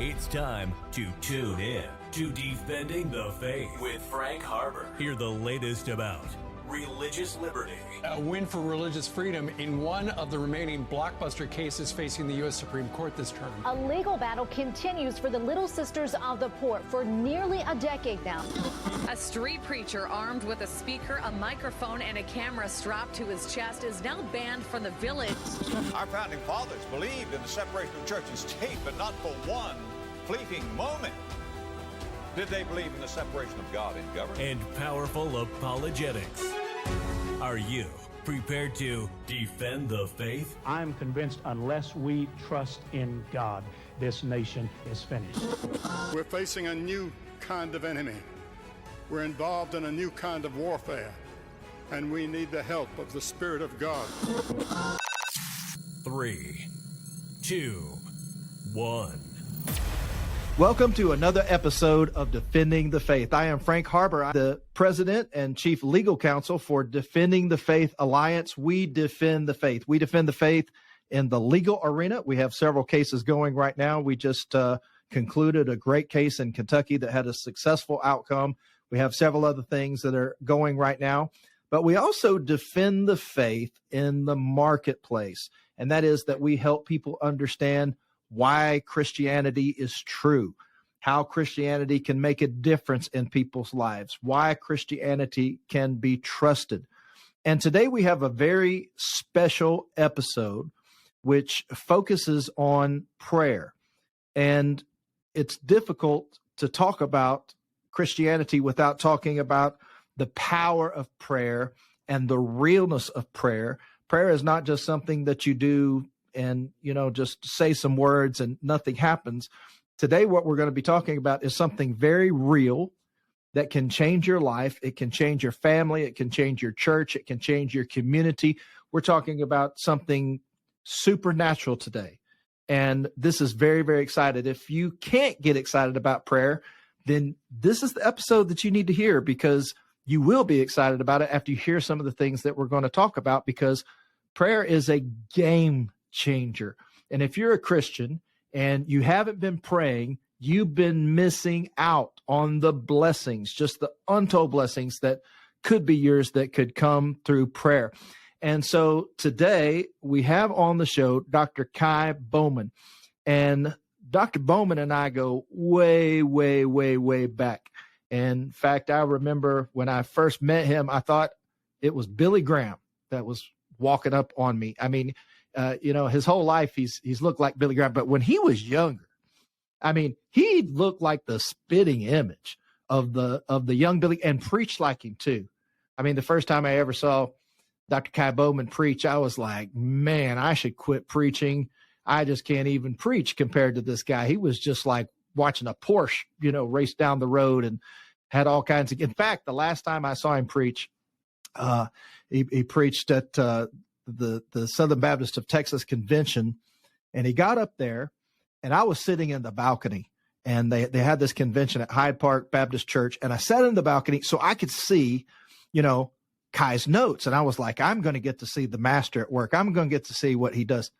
It's time to tune in to Defending the Faith with Frank Harber. Hear the latest about religious liberty. A win for religious freedom in one of the remaining blockbuster cases facing the U.S. Supreme Court this term. A legal battle continues for the Little Sisters of the Poor for nearly a decade now. A street preacher armed with a speaker, a microphone, and a camera strapped to his chest is now banned from the village. Our founding fathers believed in the separation of church and state, but not for one fleeting moment did they believe in the separation of God and government. And powerful apologetics. Are you prepared to defend the faith? I'm convinced unless we trust in God, this nation is finished. We're facing a new kind of enemy. We're involved in a new kind of warfare, and we need the help of the Spirit of God. 3, 2, 1. Welcome to another episode of Defending the Faith. I am Frank Harber, I'm the president and chief legal counsel for Defending the Faith Alliance. We defend the faith. We defend the faith in the legal arena. We have several cases going right now. We just concluded a great case in Kentucky that had a successful outcome. We have several other things that are going right now. But we also defend the faith in the marketplace, and that is that we help people understand why Christianity is true, how Christianity can make a difference in people's lives, why Christianity can be trusted. And today we have a very special episode which focuses on prayer. And it's difficult to talk about Christianity without talking about the power of prayer and the realness of prayer. Prayer is not just something that you do and, just say some words and nothing happens. Today, what we're going to be talking about is something very real that can change your life. It can change your family. It can change your church. It can change your community. We're talking about something supernatural today. And this is very, very excited. If you can't get excited about prayer, then this is the episode that you need to hear, because you will be excited about it after you hear some of the things that we're going to talk about, because prayer is a game changer. And if you're a Christian and you haven't been praying, you've been missing out on the blessings, just the untold blessings that could be yours that could come through prayer. And so today we have on the show Dr. Kie Bowman. And Dr. Bowman and I go way, way, way, way back. In fact, I remember when I first met him, I thought it was Billy Graham that was walking up on me. I mean, his whole life he's looked like Billy Graham, but when he was younger, I mean, he looked like the spitting image of the young Billy, and preached like him too. I mean, the first time I ever saw Dr. Kie Bowman preach, I was like, man, I should quit preaching. I just can't even preach compared to this guy. He was just like watching a Porsche, race down the road, and had all kinds of. In fact, the last time I saw him preach, he preached at the Southern Baptist of Texas convention, and he got up there, and I was sitting in the balcony, and they had this convention at Hyde Park Baptist Church, and I sat in the balcony so I could see, Kie's notes, and I was like, I'm going to get to see the master at work. I'm going to get to see what he does.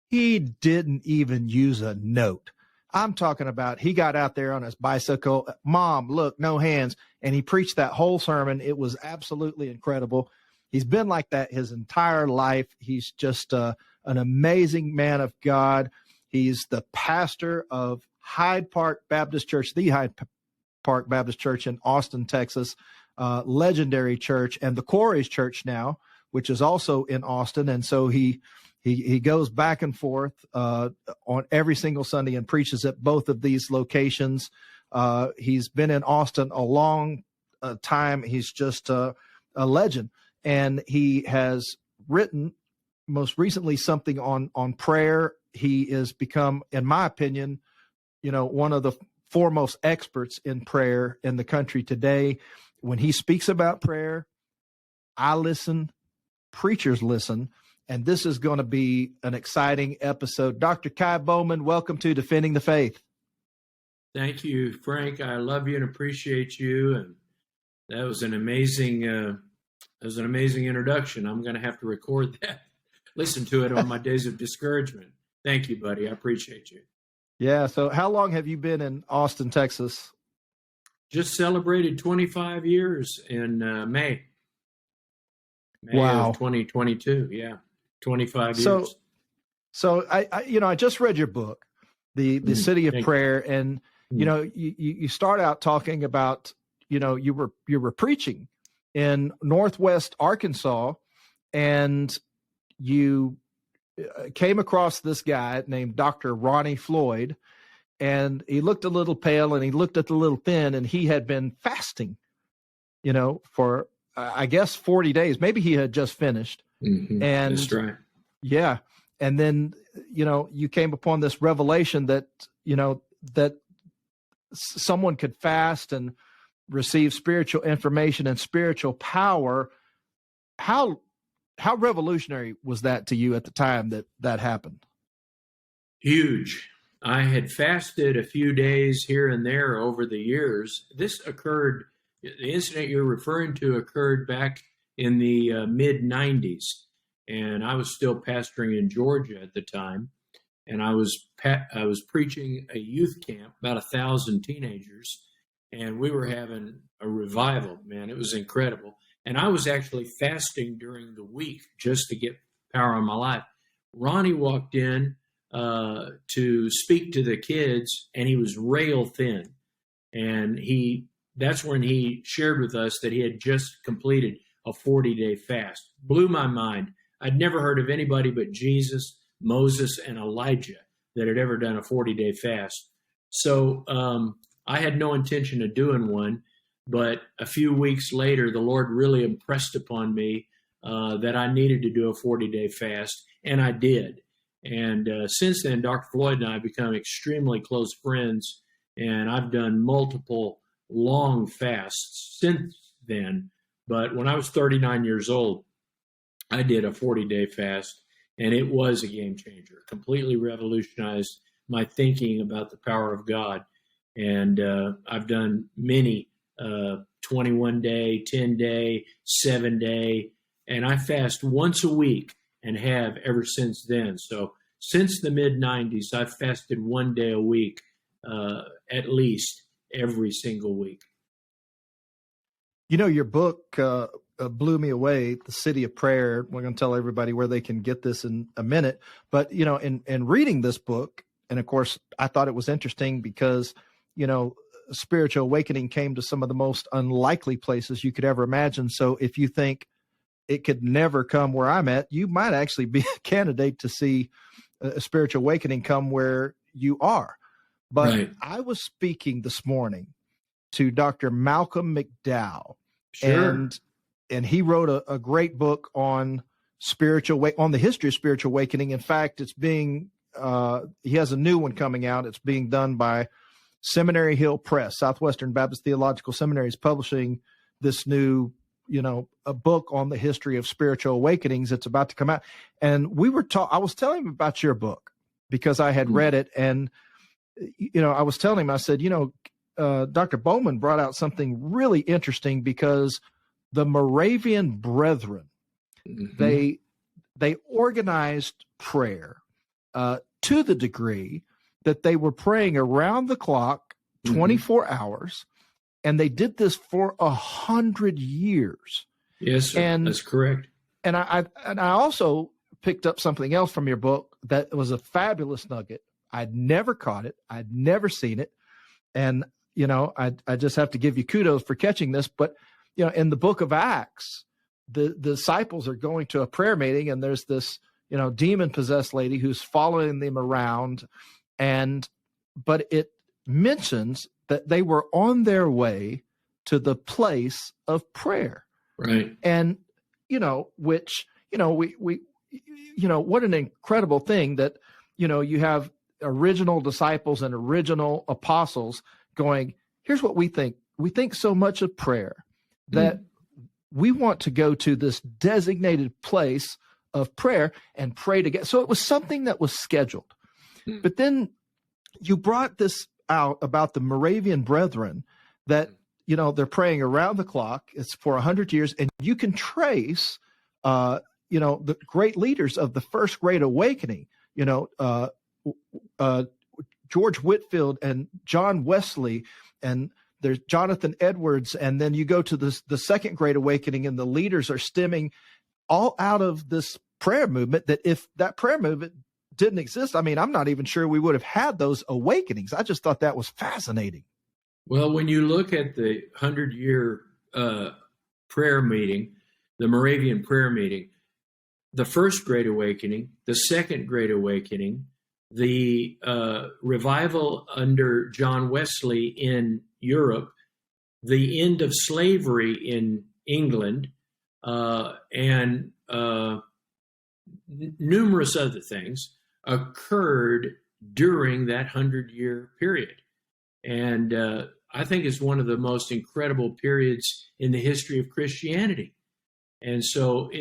He didn't even use a note. I'm talking about he got out there on his bicycle, Mom, look, no hands, and he preached that whole sermon. It was absolutely incredible. He's been like that his entire life. He's just an amazing man of God. He's the pastor of Hyde Park Baptist Church, the Hyde Park Baptist Church in Austin, Texas, legendary church, and the Quarries Church now, which is also in Austin. And so he goes back and forth on every single Sunday and preaches at both of these locations. He's been in Austin a long time. He's just a legend. And he has written most recently something on prayer. He has become, in my opinion, one of the foremost experts in prayer in the country today. When he speaks about prayer, I listen, preachers listen, and this is going to be an exciting episode. Dr. Kie Bowman, welcome to Defending the Faith. Thank you, Frank. I love you and appreciate you. And that was an amazing introduction. I'm going to have to record that, listen to it on my days of discouragement. Thank you, buddy. I appreciate you. Yeah. So how long have you been in Austin, Texas? Just celebrated 25 years in May Wow. of 2022. Yeah, 25 So, years. so I just read your book, the City of Prayer, and you start out talking about you were preaching in Northwest Arkansas, and you came across this guy named Dr. Ronnie Floyd, and he looked a little pale and he looked a little thin, and he had been fasting, for I guess 40 days. Maybe he had just finished. Mm-hmm. And that's right. Yeah. And then, you came upon this revelation that, that someone could fast and receive spiritual information and spiritual power. How revolutionary was that to you at the time that happened? Huge. I had fasted a few days here and there over the years. This occurred, the incident you're referring to occurred back in the mid-90s. And I was still pastoring in Georgia at the time. And I was preaching a youth camp, about 1,000 teenagers. And we were having a revival, man. It was incredible. And I was actually fasting during the week just to get power on my life. Ronnie walked in to speak to the kids, and he was rail thin. And that's when he shared with us that he had just completed a 40-day fast. Blew my mind. I'd never heard of anybody but Jesus, Moses, and Elijah that had ever done a 40-day fast. So I had no intention of doing one, but a few weeks later, the Lord really impressed upon me that I needed to do a 40-day fast, and I did. And since then, Dr. Floyd and I have become extremely close friends, and I've done multiple long fasts since then. But when I was 39 years old, I did a 40-day fast, and it was a game changer. Completely revolutionized my thinking about the power of God. And I've done many 21-day, 10-day, 7-day, and I fast once a week and have ever since then. So since the mid-90s, I've fasted 1 day a week, at least every single week. Your book blew me away, The City of Prayer. We're going to tell everybody where they can get this in a minute. But, in reading this book, and of course, I thought it was interesting because, spiritual awakening came to some of the most unlikely places you could ever imagine. So if you think it could never come where I'm at, you might actually be a candidate to see a spiritual awakening come where you are. But right. I was speaking this morning to Dr. Malcolm McDowell. Sure. And he wrote a great book on on the history of spiritual awakening. In fact, it's being, he has a new one coming out. It's being done by Seminary Hill Press. Southwestern Baptist Theological Seminary is publishing this new, a book on the history of spiritual awakenings. It's about to come out. And I was telling him about your book because I had read it. And, I was telling him, I said, Dr. Bowman brought out something really interesting because the Moravian Brethren, they organized prayer to the degree that they were praying around the clock, 24 hours, and they did this for 100 years. Yes, sir. And that's correct. And I also picked up something else from your book that was a fabulous nugget. I'd never caught it. I'd never seen it. And, I just have to give you kudos for catching this. But, in the book of Acts, the disciples are going to a prayer meeting, and there's this, demon-possessed lady who's following them around. But it mentions that they were on their way to the place of prayer. Right. And, which, what an incredible thing that, you have original disciples and original apostles going, here's what we think. We think so much of prayer that we want to go to this designated place of prayer and pray together. So it was something that was scheduled. But then you brought this out about the Moravian Brethren that, they're praying around the clock. It's for 100 years. And you can trace, the great leaders of the First Great Awakening, George Whitefield and John Wesley, and there's Jonathan Edwards, and then you go to the Second Great Awakening, and the leaders are stemming all out of this prayer movement, that if that prayer movement didn't exist, I mean, I'm not even sure we would have had those awakenings. I just thought that was fascinating. Well, when you look at the 100-year prayer meeting, the Moravian prayer meeting, the First Great Awakening, the Second Great Awakening, the revival under John Wesley in Europe, the end of slavery in England, and numerous other things occurred during that 100-year period. And I think it's one of the most incredible periods in the history of Christianity. And so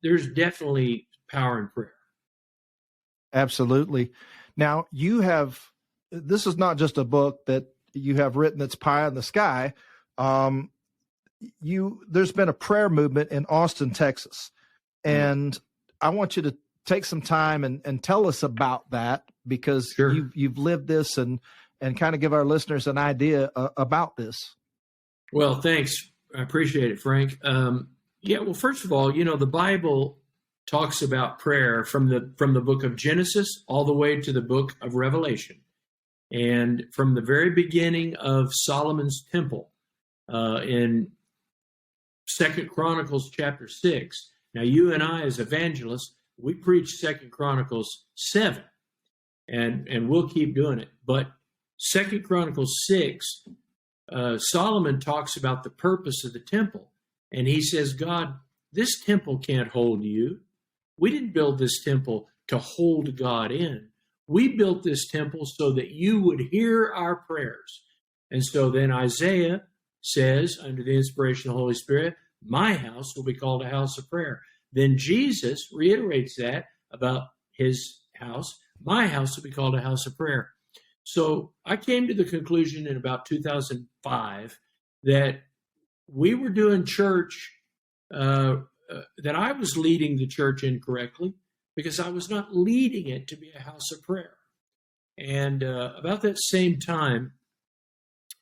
there's definitely power in prayer. Absolutely. Now, this is not just a book that you have written that's pie in the sky. There's been a prayer movement in Austin, Texas. And I want you to take some time and tell us about that, because Sure. you've lived this and kind of give our listeners an idea about this. Well, thanks. I appreciate it, Frank. Well, first of all, the Bible talks about prayer from the book of Genesis all the way to the book of Revelation. And from the very beginning of Solomon's temple in 2 Chronicles chapter 6. Now, you and I as evangelists, we preach 2 Chronicles 7, and we'll keep doing it. But 2 Chronicles 6, Solomon talks about the purpose of the temple. And he says, God, this temple can't hold you. We didn't build this temple to hold God in. We built this temple so that you would hear our prayers. And so then Isaiah says, under the inspiration of the Holy Spirit, my house will be called a house of prayer. Then Jesus reiterates that about his house. My house will be called a house of prayer. So I came to the conclusion in about 2005 that we were doing church, that I was leading the church incorrectly, because I was not leading it to be a house of prayer. And about that same time,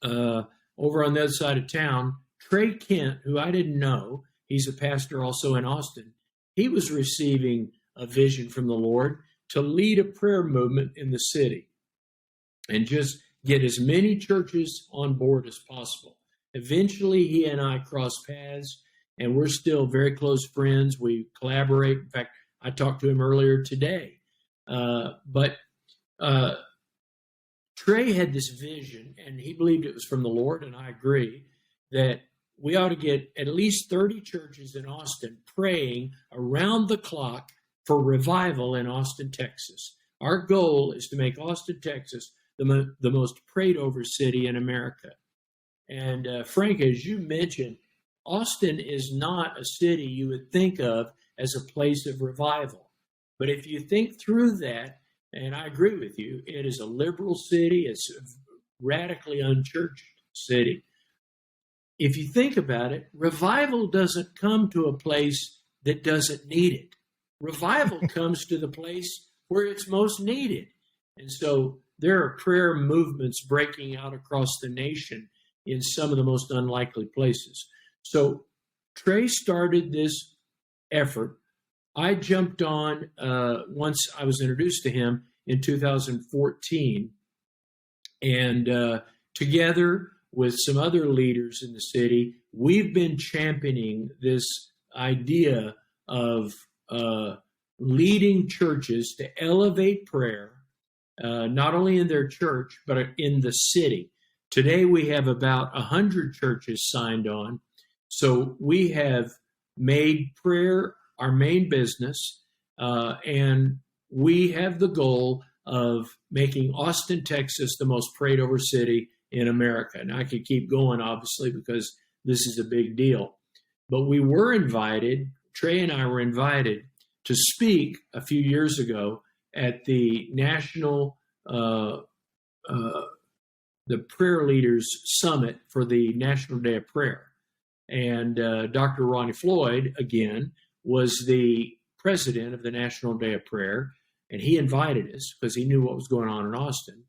over on the other side of town, Trey Kent, who I didn't know, he's a pastor also in Austin, he was receiving a vision from the Lord to lead a prayer movement in the city and just get as many churches on board as possible. Eventually, he and I crossed paths, and we're still very close friends. We collaborate. In fact, I talked to him earlier today. But Trey had this vision, and he believed it was from the Lord, and I agree, that we ought to get at least 30 churches in Austin praying around the clock for revival in Austin, Texas. Our goal is to make Austin, Texas, the most prayed-over city in America. And Frank, as you mentioned, Austin is not a city you would think of as a place of revival. But if you think through that, and I agree with you, it is a liberal city, it's a radically unchurched city. If you think about it, revival doesn't come to a place that doesn't need it. Revival comes to the place where it's most needed. And so there are prayer movements breaking out across the nation in some of the most unlikely places. So Trey started this effort. I jumped on once I was introduced to him in 2014. And together with some other leaders in the city, we've been championing this idea of leading churches to elevate prayer, not only in their church, but in the city. Today, we have about 100 churches signed on. So we have made prayer our main business, and we have the goal of making Austin, Texas, the most prayed over city in America. And I could keep going, obviously, because this is a big deal. But we were invited, Trey and I were invited to speak a few years ago at the National, the Prayer Leaders Summit for the National Day of Prayer. And Dr. Ronnie Floyd, again, was the president of the National Day of Prayer, and he invited us because he knew what was going on in Austin.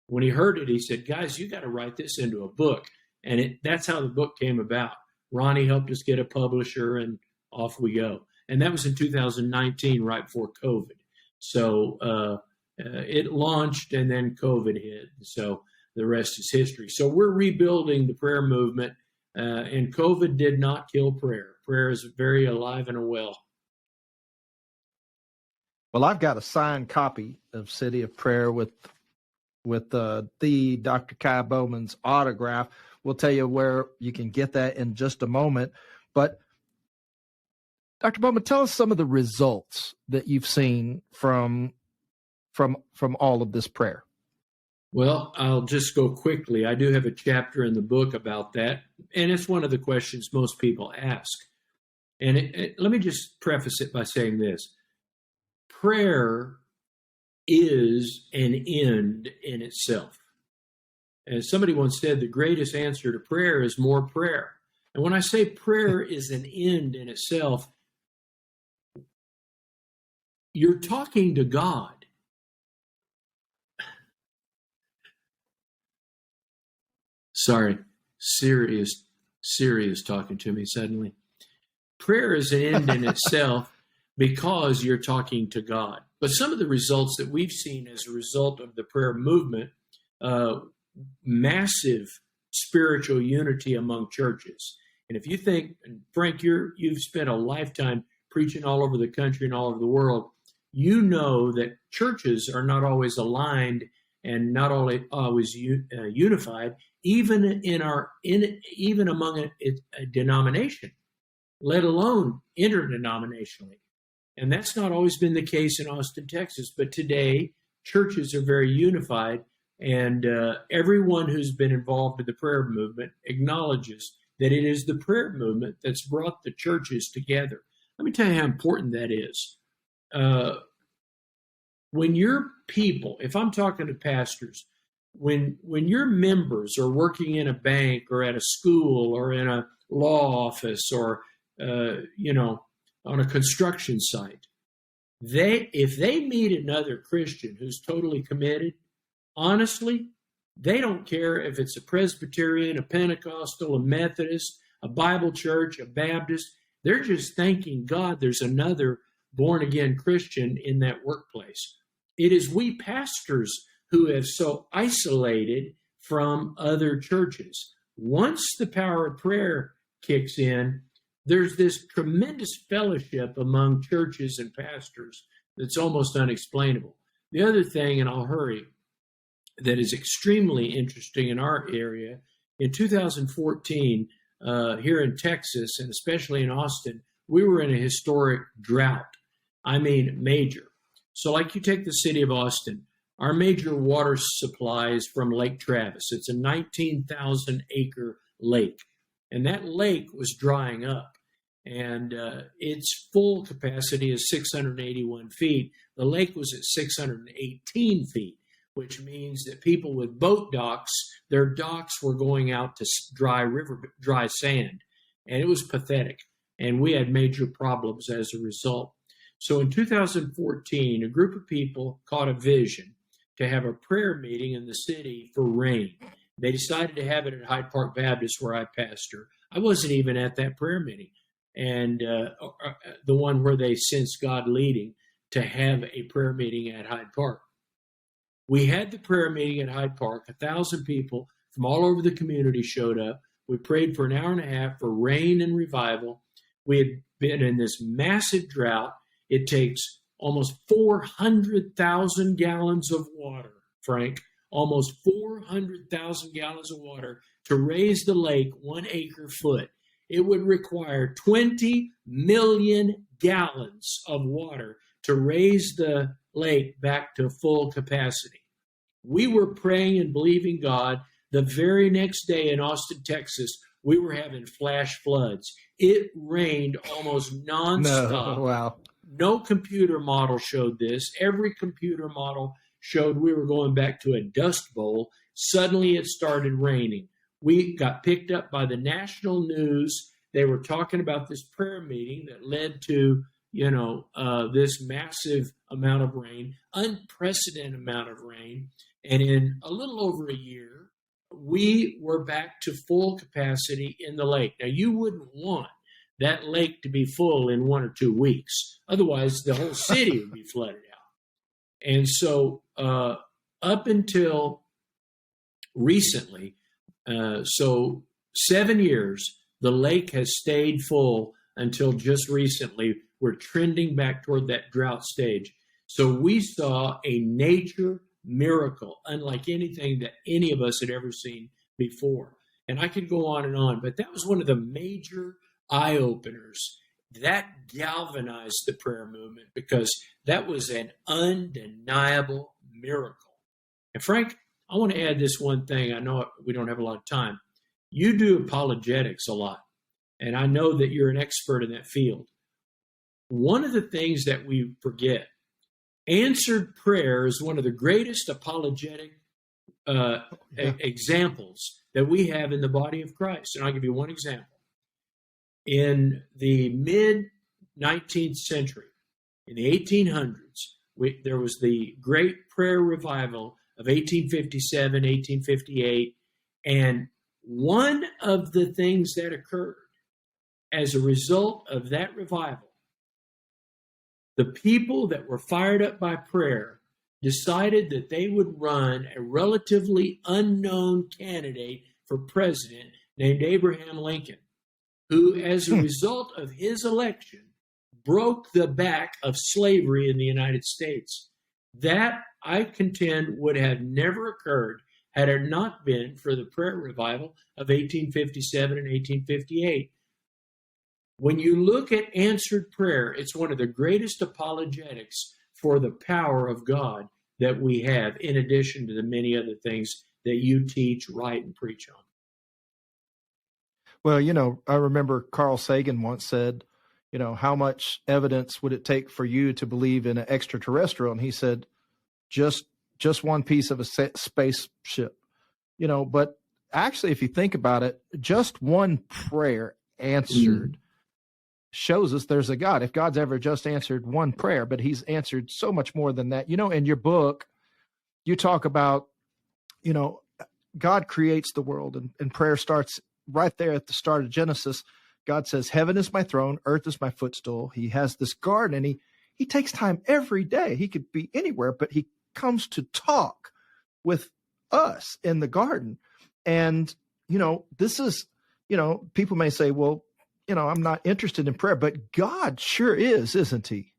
When he heard it, he said, guys, you got to write this into a book. And that's how the book came about. Ronnie helped us get a publisher, and off we go. And that was in 2019, right before COVID. So it launched, and then COVID hit. So the rest is history. So we're rebuilding the prayer movement, and COVID did not kill prayer. Prayer is very alive and well. Well, I've got a signed copy of City of Prayer with the Dr. Kie Bowman's autograph. We'll tell you where you can get that in just a moment. But Dr. Bowman, tell us some of the results that you've seen from all of this prayer. Well, I'll just go quickly. I do have a chapter in the book about that, and it's one of the questions most people ask. And let me just preface it by saying this. Prayer is an end in itself. As somebody once said, the greatest answer to prayer is more prayer. And when I say prayer is an end in itself, you're talking to God. Sorry, Siri is talking to me suddenly. Prayer is an end in itself because you're talking to God. But some of the results that we've seen as a result of the prayer movement, massive spiritual unity among churches. And if you think, and Frank, you've spent a lifetime preaching all over the country and all over the world, you know that churches are not always aligned and not always unified, even even among a denomination, let alone interdenominationally. And that's not always been the case in Austin, Texas. But today, churches are very unified, and everyone who's been involved in the prayer movement acknowledges that it is the prayer movement that's brought the churches together. Let me tell you how important that is. When your people, if I'm talking to pastors, when your members are working in a bank or at a school or in a law office or, on a construction site, if they meet another Christian who's totally committed, honestly, they don't care if it's a Presbyterian, a Pentecostal, a Methodist, a Bible church, a Baptist. They're just thanking God there's another born-again Christian in that workplace. It is we pastors who have so isolated from other churches. Once the power of prayer kicks in, there's this tremendous fellowship among churches and pastors that's almost unexplainable. The other thing, and I'll hurry, that is extremely interesting in our area, in 2014, here in Texas, and especially in Austin, we were in a historic drought. I mean, major. So like you take the city of Austin, our major water supply is from Lake Travis. It's a 19,000 acre lake. And that lake was drying up. And its full capacity is 681 feet. The lake was at 618 feet, which means that people with boat docks, their docks were going out to dry sand. And it was pathetic. And we had major problems as a result. So in 2014, a group of people caught a vision to have a prayer meeting in the city for rain. They decided to have it at Hyde Park Baptist, where I pastor. I wasn't even at that prayer meeting, and the one where they sensed God leading to have a prayer meeting at Hyde Park. We had the prayer meeting at Hyde Park. 1,000 people from all over the community showed up. We prayed for an hour and a half for rain and revival. We had been in this massive drought. It takes almost 400,000 gallons of water, Frank, almost 400,000 gallons of water to raise the lake 1 acre foot. It would require 20 million gallons of water to raise the lake back to full capacity. We were praying and believing God. The very next day in Austin, Texas, we were having flash floods. It rained almost nonstop. No, wow. No computer model showed this. Every computer model showed we were going back to a dust bowl. Suddenly it started raining. We got picked up by the national news. They were talking about this prayer meeting that led to, this massive amount of rain, unprecedented amount of rain. And in a little over a year, we were back to full capacity in the lake. Now, you wouldn't want that lake to be full in 1 or 2 weeks. Otherwise, the whole city would be flooded out. And so up until recently, so 7 years, the lake has stayed full until just recently. We're trending back toward that drought stage. So we saw a nature miracle, unlike anything that any of us had ever seen before. And I could go on, but that was one of the major eye-openers. That galvanized the prayer movement because that was an undeniable miracle. And Frank, I want to add this one thing. I know we don't have a lot of time. You do apologetics a lot, and I know that you're an expert in that field. One of the things that we forget, answered prayer is one of the greatest apologetic examples that we have in the body of Christ. And I'll give you one example. In the mid-19th century, in the 1800s, there was the great prayer revival of 1857, 1858, and one of the things that occurred as a result of that revival, the people that were fired up by prayer decided that they would run a relatively unknown candidate for president named Abraham Lincoln, who, as a result of his election, broke the back of slavery in the United States. That, I contend, would have never occurred had it not been for the prayer revival of 1857 and 1858. When you look at answered prayer, it's one of the greatest apologetics for the power of God that we have, in addition to the many other things that you teach, write, and preach on. Well, I remember Carl Sagan once said, how much evidence would it take for you to believe in an extraterrestrial? And he said, just one piece of a spaceship, but actually, if you think about it, just one prayer answered shows us there's a God. If God's ever just answered one prayer, but he's answered so much more than that. In your book, you talk about, God creates the world, and prayer starts right there at the start of Genesis. God says, heaven is my throne, earth is my footstool. He has this garden, and he takes time every day. He could be anywhere, but he comes to talk with us in the garden. And, this is, people may say, well, I'm not interested in prayer, but God sure is, isn't he?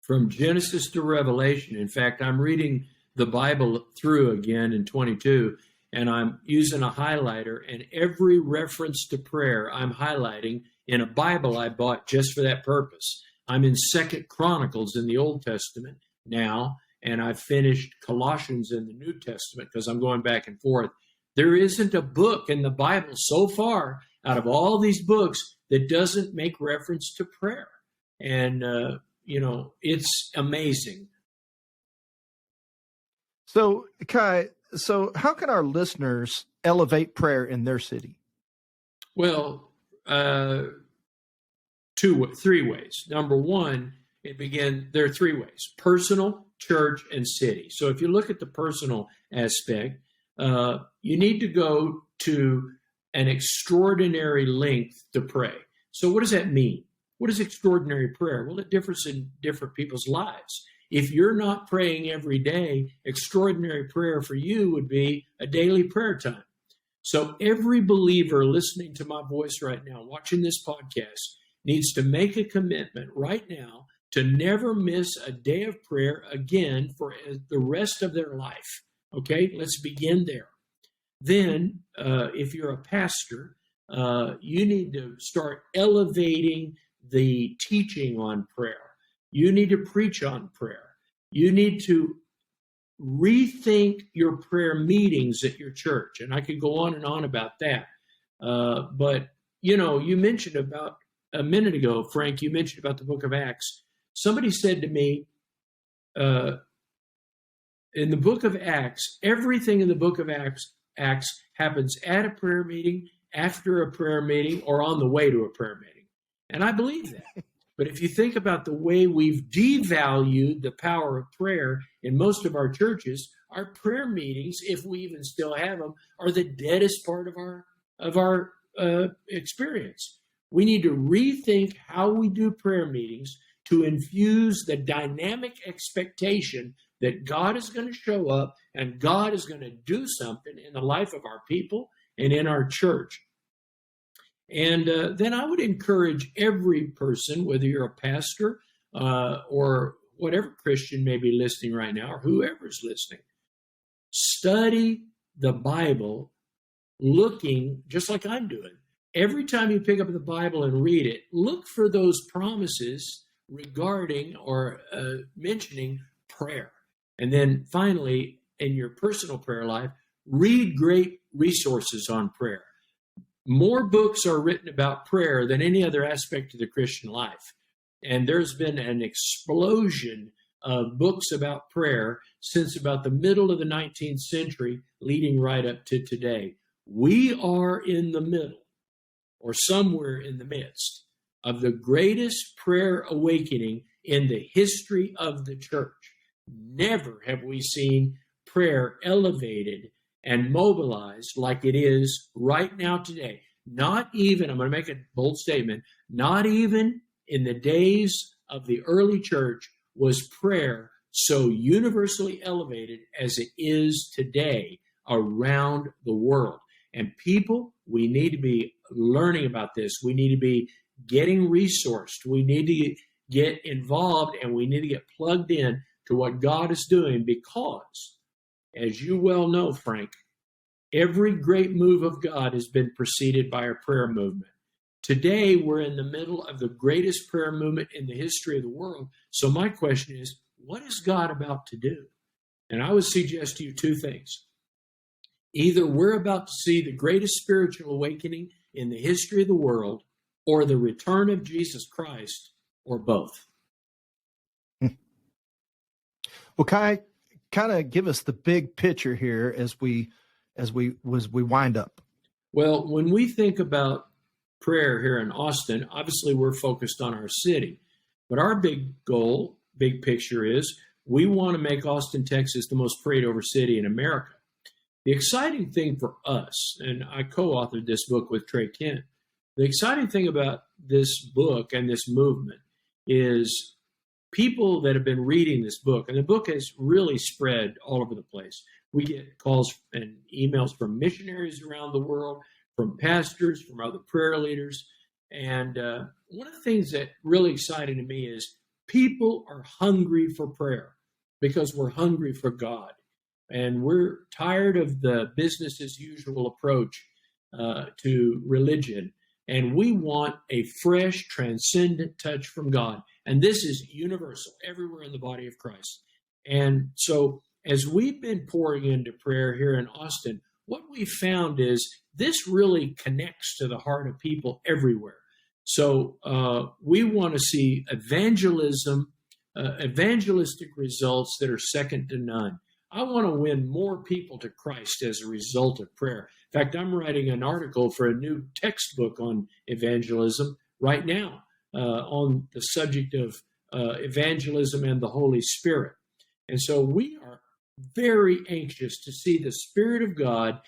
From Genesis to Revelation. In fact, I'm reading the Bible through again in 22, and I'm using a highlighter, and every reference to prayer I'm highlighting in a Bible I bought just for that purpose. I'm in 2 Chronicles in the Old Testament now, and I've finished Colossians in the New Testament because I'm going back and forth. There isn't a book in the Bible so far out of all these books that doesn't make reference to prayer. And, it's amazing. So, Kie, how can our listeners elevate prayer in their city? Well, 3 ways. Number one, there are 3 ways: personal, church, and city. So if you look at the personal aspect, you need to go to an extraordinary length to pray. So what does that mean? What is extraordinary prayer? Well, it differs in different people's lives. If you're not praying every day, extraordinary prayer for you would be a daily prayer time. So every believer listening to my voice right now, watching this podcast, needs to make a commitment right now to never miss a day of prayer again for the rest of their life. Okay, let's begin there. Then, if you're a pastor, you need to start elevating the teaching on prayer. You need to preach on prayer. You need to rethink your prayer meetings at your church. And I could go on and on about that. But, you mentioned about a minute ago, Frank, you mentioned about the book of Acts. Somebody said to me, in the book of Acts, everything in the book of Acts happens at a prayer meeting, after a prayer meeting, or on the way to a prayer meeting. And I believe that. But if you think about the way we've devalued the power of prayer in most of our churches, our prayer meetings, if we even still have them, are the deadest part of our experience. We need to rethink how we do prayer meetings to infuse the dynamic expectation that God is going to show up and God is going to do something in the life of our people and in our church. And then I would encourage every person, whether you're a pastor or whatever Christian may be listening right now, or whoever's listening, study the Bible looking, just like I'm doing. Every time you pick up the Bible and read it, look for those promises regarding or mentioning prayer. And then finally, in your personal prayer life, read great resources on prayer. More books are written about prayer than any other aspect of the Christian life. And there's been an explosion of books about prayer since about the middle of the 19th century, leading right up to today. We are in the middle, or somewhere in the midst, of the greatest prayer awakening in the history of the church. Never have we seen prayer elevated and mobilized like it is right now today. Not even, I'm going to make a bold statement, not even in the days of the early church was prayer so universally elevated as it is today around the world. And people, we need to be learning about this. We need to be getting resourced. We need to get involved, and we need to get plugged in to what God is doing, because, as you well know, Frank, every great move of God has been preceded by a prayer movement. Today, we're in the middle of the greatest prayer movement in the history of the world. So my question is, what is God about to do? And I would suggest to you two things. Either we're about to see the greatest spiritual awakening in the history of the world, or the return of Jesus Christ, or both. Well, Kie, kind of give us the big picture here as we wind up. Well, when we think about prayer here in Austin, obviously we're focused on our city, but our big goal, big picture is we want to make Austin, Texas the most prayed over city in America. The exciting thing for us, and I co-authored this book with Trey Kent, the exciting thing about this book and this movement is people that have been reading this book, and the book has really spread all over the place. We get calls and emails from missionaries around the world, from pastors, from other prayer leaders. And one of the things that really exciting to me is people are hungry for prayer because we're hungry for God. And we're tired of the business as usual approach to religion. And we want a fresh, transcendent touch from God. And this is universal everywhere in the body of Christ. And so as we've been pouring into prayer here in Austin, what we found is this really connects to the heart of people everywhere. So we want to see evangelistic results that are second to none. I want to win more people to Christ as a result of prayer. In fact, I'm writing an article for a new textbook on evangelism right now on the subject of evangelism and the Holy Spirit. And so we are very anxious to see the Spirit of God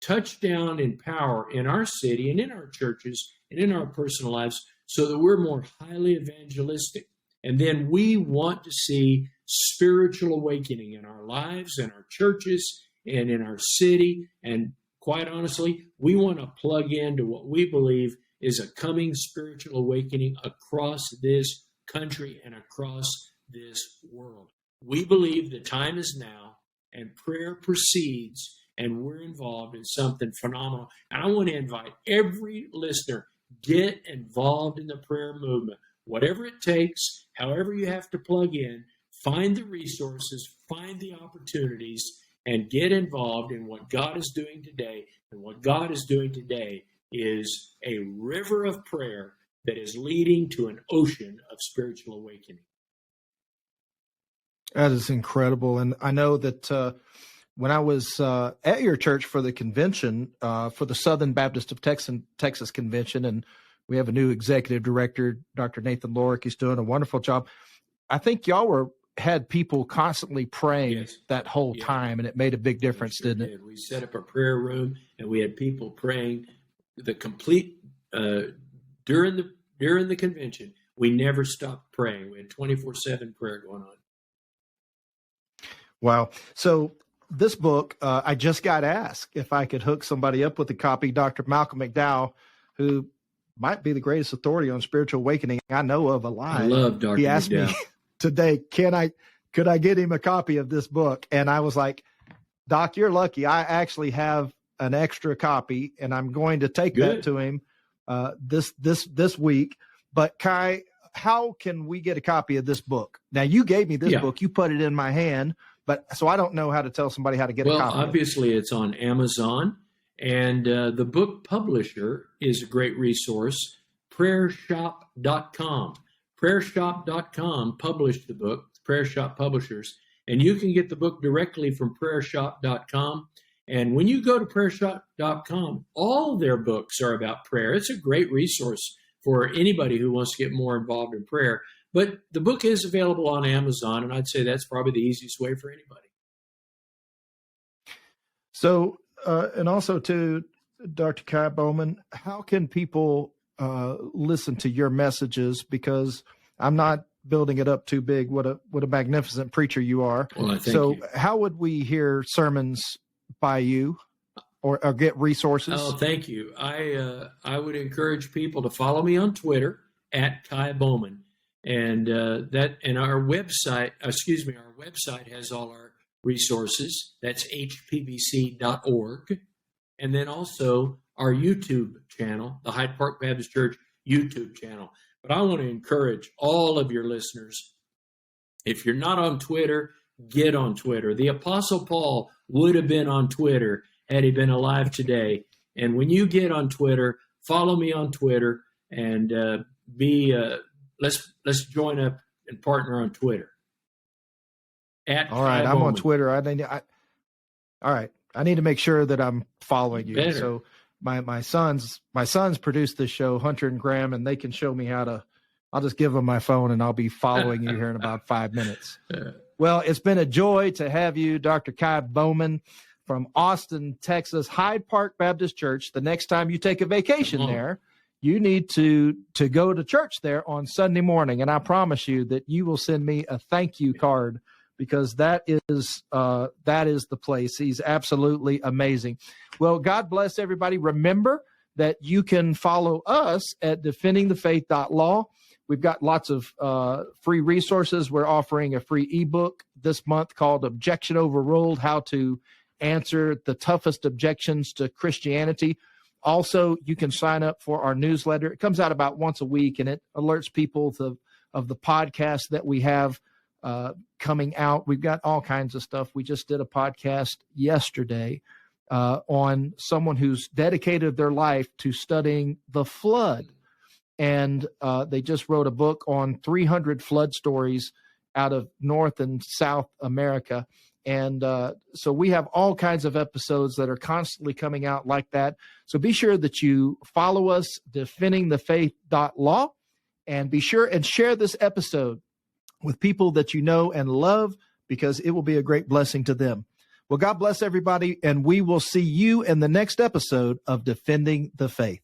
touch down in power in our city and in our churches and in our personal lives so that we're more highly evangelistic. And then we want to see spiritual awakening in our lives, in our churches, and in our city. And quite honestly, we want to plug into what we believe is a coming spiritual awakening across this country and across this world. We believe the time is now, and prayer precedes, and we're involved in something phenomenal. And I want to invite every listener, get involved in the prayer movement. Whatever it takes, however you have to plug in, find the resources, find the opportunities, and get involved in what God is doing today. And what God is doing today is a river of prayer that is leading to an ocean of spiritual awakening. That is incredible. And I know that when I was at your church for the convention, for the Southern Baptist of Texas convention, and We have a new executive director, Dr. Nathan Lorick. He's doing a wonderful job. I think y'all had people constantly praying that whole time, and it made a big difference, didn't it? We set up a prayer room, and we had people praying the complete during the convention. We never stopped praying. We had 24/7 prayer going on. Wow. So this book, I just got asked if I could hook somebody up with a copy. Dr. Malcolm McDowell, who might be the greatest authority on spiritual awakening I know of alive. I love Dr. He asked McDowell. me today, could I get him a copy of this book? And I was like, Doc, you're lucky. I actually have an extra copy, and I'm going to take that to him this week. But Kie, how can we get a copy of this book? Now, you gave me this book. You put it in my hand, but so I don't know how to tell somebody how to get a copy. Well, obviously it's on Amazon, and the book publisher is a great resource, prayershop.com. Prayershop.com published the book, Prayer Shop Publishers, and you can get the book directly from prayershop.com. And when you go to prayershop.com, all their books are about prayer. It's a great resource for anybody who wants to get more involved in prayer. But the book is available on Amazon, and I'd say that's probably the easiest way for anybody. So, and also to Dr. Kie Bowman, how can people listen to your messages? Because I'm not building it up too big. What a magnificent preacher you are. Well, thank you. How would we hear sermons by you or get resources? Oh, thank you. I would encourage people to follow me on Twitter at Kie Bowman. And our website has all our resources. That's hpbc.org. And then also our YouTube channel, the Hyde Park Baptist Church YouTube channel. But I want to encourage all of your listeners, if you're not on Twitter, get on Twitter. The Apostle Paul would have been on Twitter had he been alive today. And when you get on Twitter, follow me on Twitter and let's join up and partner on Twitter. All right, I'm on Twitter. All right, I need to make sure that I'm following you. Better. So my sons produced this show, Hunter and Graham, and they can show me how to. I'll just give them my phone, and I'll be following you here in about 5 minutes. Well, it's been a joy to have you, Dr. Kie Bowman from Austin, Texas, Hyde Park Baptist Church. The next time you take a vacation there, you need to go to church there on Sunday morning, and I promise you that you will send me a thank you card, because that is the place. He's absolutely amazing. Well, God bless everybody. Remember that you can follow us at defendingthefaith.law. We've got lots of free resources. We're offering a free ebook this month called Objection Overruled, How to Answer the Toughest Objections to Christianity. Also, you can sign up for our newsletter. It comes out about once a week, and it alerts people of the podcast that we have coming out. We've got all kinds of stuff. We just did a podcast yesterday on someone who's dedicated their life to studying the flood. And they just wrote a book on 300 flood stories out of North and South America. And so we have all kinds of episodes that are constantly coming out like that. So be sure that you follow us, defendingthefaith.law, and be sure and share this episode with people that you know and love, because it will be a great blessing to them. Well, God bless everybody, and we will see you in the next episode of Defending the Faith.